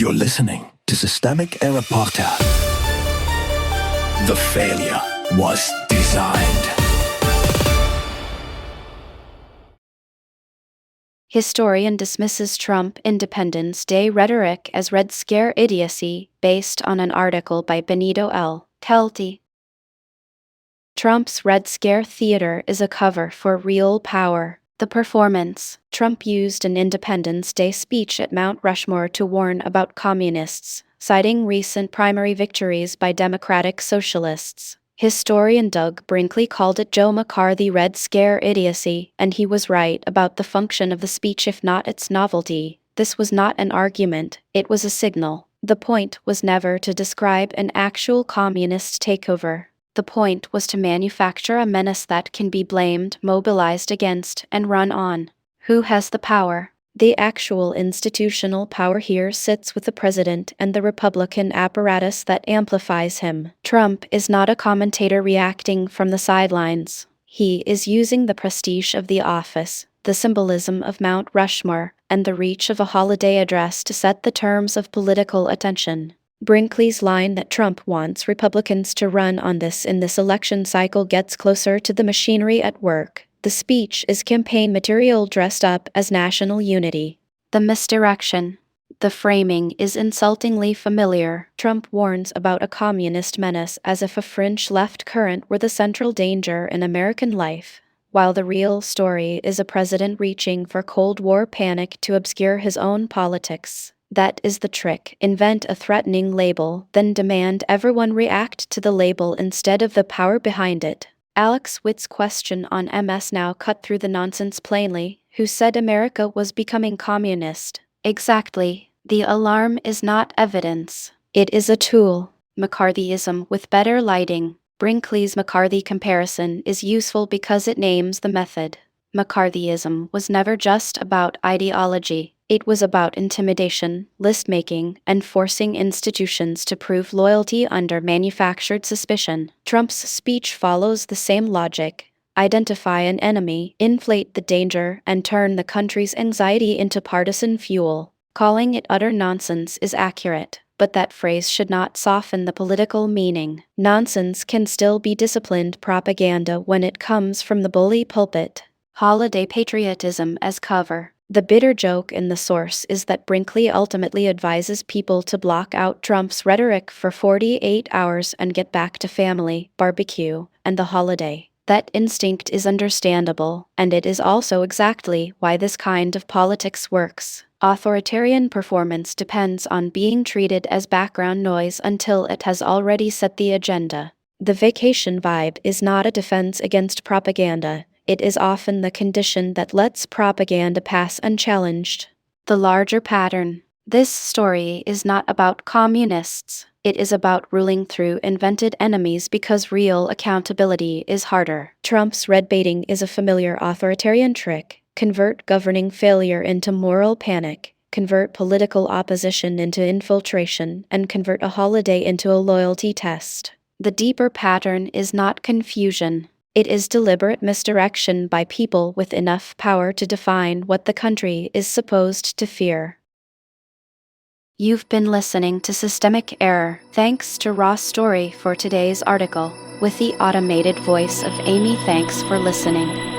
You're listening to Systemic Error Podcast. The failure was designed. Historian dismisses Trump Independence Day rhetoric as Red Scare idiocy, based on an article by Benito L. Kelty. Trump's Red Scare theater is a cover for real power. The performance. Trump used an Independence Day speech at Mount Rushmore to warn about communists, citing recent primary victories by Democratic socialists. Historian Doug Brinkley called it Joe McCarthy Red Scare idiocy, and he was right about the function of the speech if not its novelty. This was not an argument, it was a signal. The point was never to describe an actual communist takeover. The point was to manufacture a menace that can be blamed, mobilized against, and run on. Who has the power? The actual institutional power here sits with the president and the Republican apparatus that amplifies him. Trump is not a commentator reacting from the sidelines. He is using the prestige of the office, the symbolism of Mount Rushmore, and the reach of a holiday address to set the terms of political attention. Brinkley's line that Trump wants Republicans to run on this in this election cycle gets closer to the machinery at work. The speech is campaign material dressed up as national unity. The misdirection. The framing is insultingly familiar. Trump warns about a communist menace as if a fringe left current were the central danger in American life, while the real story is a president reaching for Cold War panic to obscure his own politics. That is the trick. Invent a threatening label, then demand everyone react to the label instead of the power behind it. Alex Witt's question on MS Now cut through the nonsense plainly. Who said America was becoming communist? Exactly. The alarm is not evidence. It is a tool. McCarthyism with better lighting. Brinkley's McCarthy comparison is useful because it names the method. McCarthyism was never just about ideology. It was about intimidation, list-making, and forcing institutions to prove loyalty under manufactured suspicion. Trump's speech follows the same logic. Identify an enemy, inflate the danger, and turn the country's anxiety into partisan fuel. Calling it utter nonsense is accurate, but that phrase should not soften the political meaning. Nonsense can still be disciplined propaganda when it comes from the bully pulpit. Holiday patriotism as cover. The bitter joke in the source is that Brinkley ultimately advises people to block out Trump's rhetoric for 48 hours and get back to family, barbecue, and the holiday. That instinct is understandable, and it is also exactly why this kind of politics works. Authoritarian performance depends on being treated as background noise until it has already set the agenda. The vacation vibe is not a defense against propaganda. It is often the condition that lets propaganda pass unchallenged. The larger pattern. This story is not about communists. It is about ruling through invented enemies because real accountability is harder. Trump's red baiting is a familiar authoritarian trick. Convert governing failure into moral panic. Convert political opposition into infiltration, and convert a holiday into a loyalty test. The deeper pattern is not confusion. It is deliberate misdirection by people with enough power to define what the country is supposed to fear. You've been listening to Systemic Error. Thanks to Raw Story for today's article, with the automated voice of Amy. Thanks for listening.